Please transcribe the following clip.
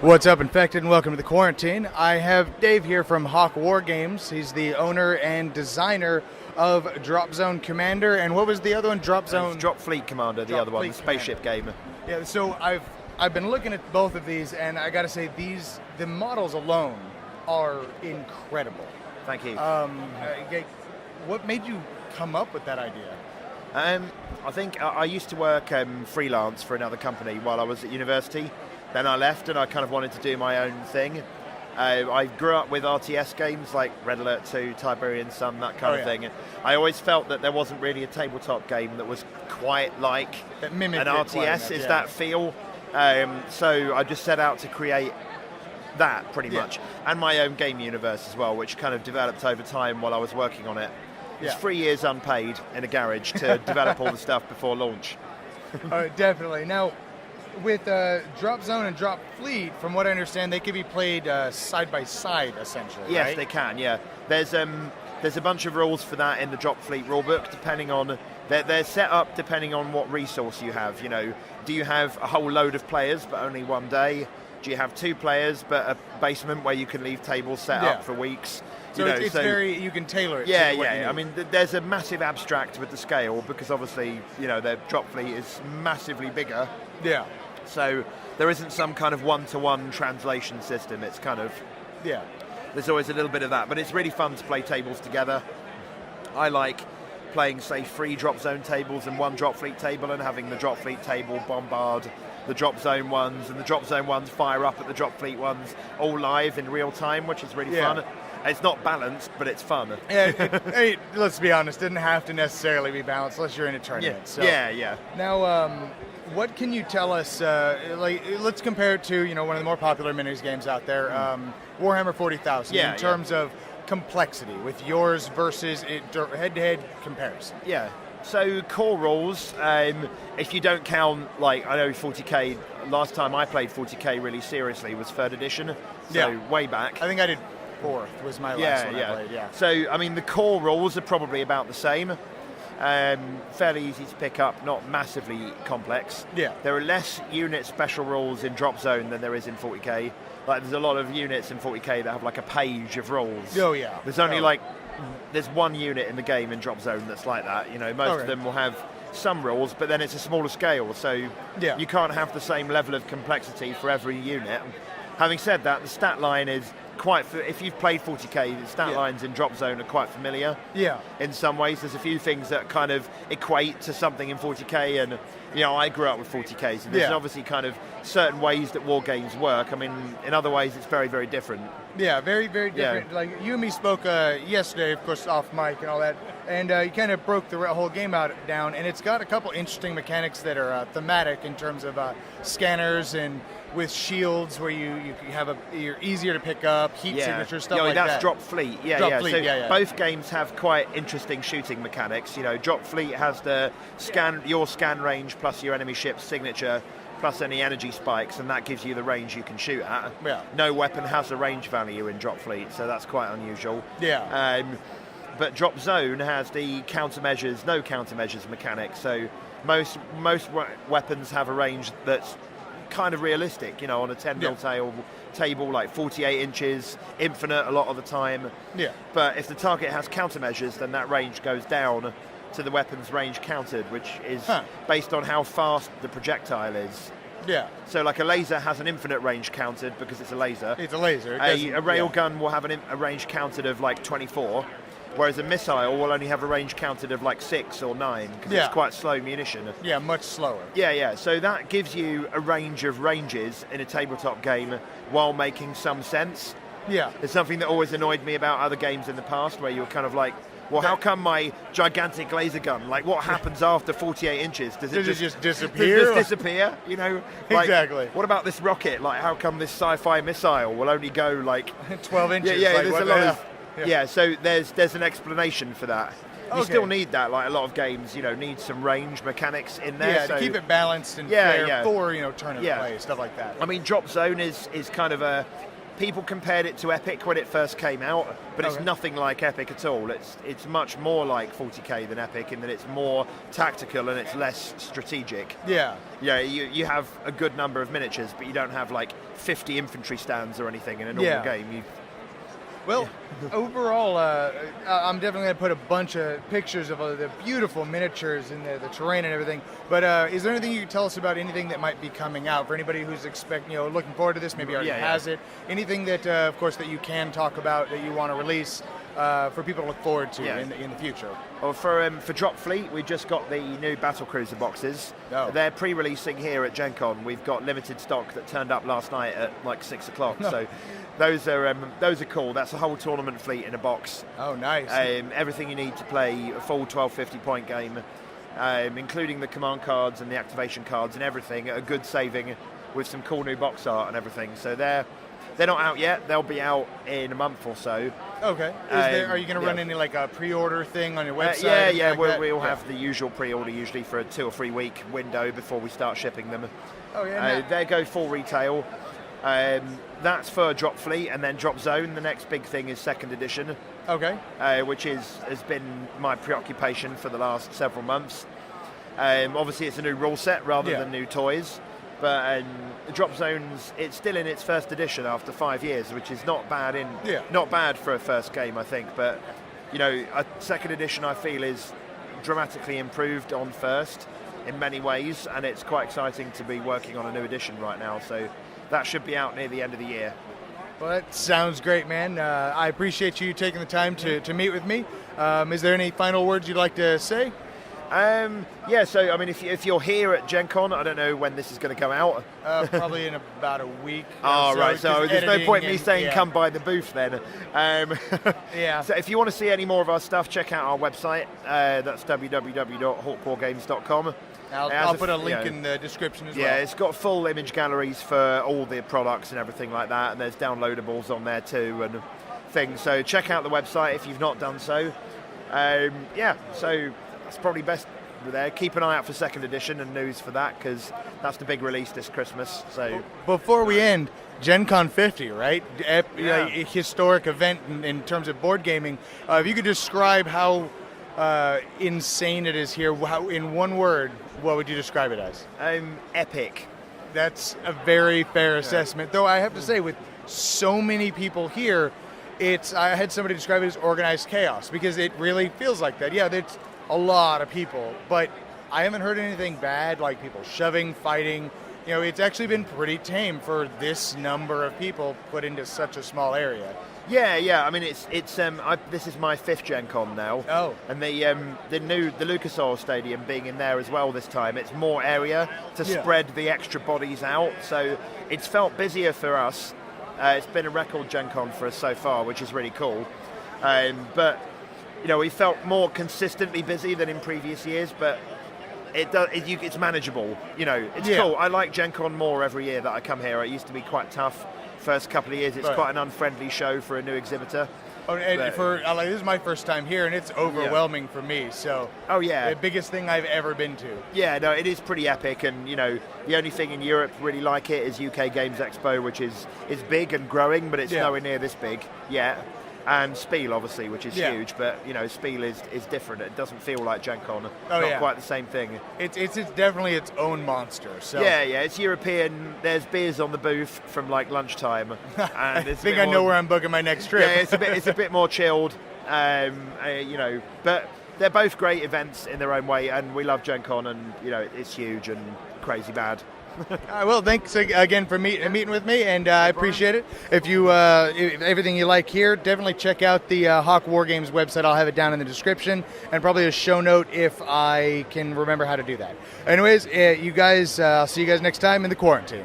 What's up, Infected, and welcome to the Quarantine. I have Dave here from Wargames. He's the owner and designer of Drop Zone Commander, and what was the other one? Drop Fleet Commander, the other one, the spaceship game. Yeah, so I've been looking at both of these, and I gotta say, the models alone are incredible. Thank you. What made you come up with that idea? I think I used to work freelance for another company while I was at university. Then I left and I kind of wanted to do my own thing. I grew up with RTS games like Red Alert 2, Tiberian Sun, that kind of thing. I always felt that there wasn't really a tabletop game that was quite like an RTS, that feel. So I just set out to create that pretty much. And my own game universe as well, which kind of developed over time while I was working on it. It's 3 years unpaid in a garage to develop all the stuff before launch. Definitely. Now, with Drop Zone and Drop Fleet, from what I understand, they can be played side by side, essentially. Yes, right? they can. Yeah, there's a bunch of rules for that in the Drop Fleet rulebook, depending on they're set up depending on what resource you have. You know, do you have a whole load of players but only one day? Do you have 2 players but a basement where you can leave tables set up for weeks? So it's very, you can tailor it. Yeah. I mean, there's a massive abstract with the scale because obviously, you know, the Drop Fleet is massively bigger. Yeah. So there isn't some kind of one-to-one translation system. It's kind of, there's always a little bit of that. But it's really fun to play tables together. I like playing, say, 3 Drop Zone tables and 1 Drop Fleet table and having the Drop Fleet table bombard the Drop Zone ones and the Drop Zone ones fire up at the Drop Fleet ones all live in real time, which is really fun. It's not balanced, but it's fun. Yeah, let's be honest, it didn't have to necessarily be balanced unless you're in a tournament. Yeah. Now, what can you tell us, let's compare it to, one of the more popular minis games out there, Warhammer 40,000, in terms of complexity, with yours versus head-to-head comparison. Yeah. So core rules, if you don't count, I know 40k, last time I played 40k really seriously was 3rd edition, so way back. I think I did 4th was my last one I played, So, I mean, the core rules are probably about the same. Fairly easy to pick up, not massively complex. Yeah. There are less unit special rules in Drop Zone than there is in 40k. There's a lot of units in 40k that have a page of rules. Oh, yeah. There's only there's 1 unit in the game in Drop Zone that's like that. Most of them will have some rules, but then it's a smaller scale, so you can't have the same level of complexity for every unit. Having said that, the stat line is if you've played 40k, the stat lines in Drop Zone are quite familiar. Yeah. In some ways, there's a few things that kind of equate to something in 40k, and I grew up with 40ks, and there's obviously kind of certain ways that war games work. I mean, in other ways, it's very, very different. Yeah, very, very different. Yeah. Like you and me spoke yesterday, of course, off mic and all that, and you kind of broke the whole game down, and it's got a couple interesting mechanics that are thematic in terms of scanners and with shields where you're easier to pick up, heat signature, stuff like that. That's Drop Fleet. Drop Fleet, so both games have quite interesting shooting mechanics. Drop Fleet has the your scan range plus your enemy ship's signature plus any energy spikes, and that gives you the range you can shoot at. Yeah. No weapon has a range value in Drop Fleet, so that's quite unusual. Yeah. But Drop Zone has the no countermeasures mechanic, so most weapons have a range that's kind of realistic, on a 10 mil table, like 48 inches, infinite a lot of the time. Yeah. But if the target has countermeasures, then that range goes down to the weapon's range countered, which is based on how fast the projectile is. Yeah. So a laser has an infinite range counted because it's a laser. It's a laser. A railgun will have a range counted of 24. Whereas a missile will only have a range counted of 6 or 9 because it's quite slow munition. Yeah, much slower. Yeah. So that gives you a range of ranges in a tabletop game while making some sense. Yeah. It's something that always annoyed me about other games in the past where you're kind of how come my gigantic laser gun, what happens after 48 inches? Does it just disappear? Does it just disappear? Exactly. What about this rocket? How come this sci-fi missile will only go 12 inches? Yeah, there's a lot of... Yeah, so there's an explanation for that. You still need that, a lot of games, need some range mechanics in there. Yeah, to keep it balanced and fair for, tournament play, stuff like that. I mean, Drop Zone is kind of people compared it to Epic when it first came out, but it's Okay. nothing like Epic at all. It's much more like 40k than Epic in that it's more tactical and it's less strategic. Yeah. Yeah, you have a good number of miniatures, but you don't have like 50 infantry stands or anything in a normal Yeah. game. Well, overall, I'm definitely going to put a bunch of pictures of the beautiful miniatures and the terrain and everything. But is there anything you can tell us about anything that might be coming out for anybody who's looking forward to this? Maybe already has it. Anything that, of course, that you can talk about that you want to release for people to look forward to in the future? Well, for Drop Fleet, we just got the new Battle Cruiser boxes. Oh. They're pre-releasing here at Gen Con. We've got limited stock that turned up last night at like 6 o'clock. No. So those are cool. That's a whole tournament fleet in a box. Oh, nice. Everything you need to play a full 1250 point game, including the command cards and the activation cards and everything at a good saving with some cool new box art and everything. So they're not out yet. They'll be out in a month or so. Okay. Are you going to run any like a pre-order thing on your website? We'll have the usual pre-order usually for a 2 or 3 week window before we start shipping them. Oh yeah. They go full retail. That's for Drop Fleet, and then Drop Zone. The next big thing is second edition. Okay. Which has been my preoccupation for the last several months. Obviously, it's a new rule set rather than new toys. But the Drop Zones, it's still in its first edition after 5 years, which is not bad not bad for a first game, I think. But a second edition I feel is dramatically improved on first in many ways, and it's quite exciting to be working on a new edition right now. So that should be out near the end of the year. Well, that sounds great, man. I appreciate you taking the time to meet with me. Is there any final words you'd like to say? So I mean, if you're here at Gen Con, I don't know when this is going to come out. Probably in about a week. Right. So there's no point me saying come by the booth then. Yeah. So if you want to see any more of our stuff, check out our website. That's www.hawkwargames.com. I'll put a link in the description as well. Yeah, it's got full image galleries for all the products and everything like that, and there's downloadables on there too and things. So check out the website if you've not done so. So that's probably best there. Keep an eye out for second edition and news for that, because that's the big release this Christmas. So before we end, Gen Con 50, right? A historic event in terms of board gaming. If you could describe how insane it is here, in one word, what would you describe it as? Epic. That's a very fair assessment. Though I have to say, with so many people here, I had somebody describe it as organized chaos, because it really feels like that. Yeah, there's a lot of people, but I haven't heard anything bad, like people shoving, fighting. It's actually been pretty tame for this number of people put into such a small area. Yeah. I mean, it's this is my 5th Gen Con now. Oh. And the Lucas Oil Stadium being in there as well this time, it's more area to spread the extra bodies out. So it's felt busier for us. It's been a record Gen Con for us so far, which is really cool. But we felt more consistently busy than in previous years, but it's manageable. It's cool. I like Gen Con more every year that I come here. It used to be quite tough. First couple of years, it's quite an unfriendly show for a new exhibitor. Oh, and this is my first time here, and it's overwhelming for me. So, the biggest thing I've ever been to. Yeah, no, it is pretty epic, and the only thing in Europe really like it is UK Games Expo, which is big and growing, but it's nowhere near this big yet. And Spiel, obviously, which is huge, but Spiel is different. It doesn't feel like Gen Con. It's not quite the same thing. It's definitely its own monster. So it's European. There's beers on the booth from like lunchtime. And I think I know where I'm booking my next trip. Yeah, it's a bit more chilled. But they're both great events in their own way, and we love Gen Con, and it's huge and crazy bad. Well, thanks again for meeting with me, and I appreciate it. If everything you like here, definitely check out the Hawk Wargames website. I'll have it down in the description, and probably a show note if I can remember how to do that. Anyways, you guys, I'll see you guys next time in the Quarantine.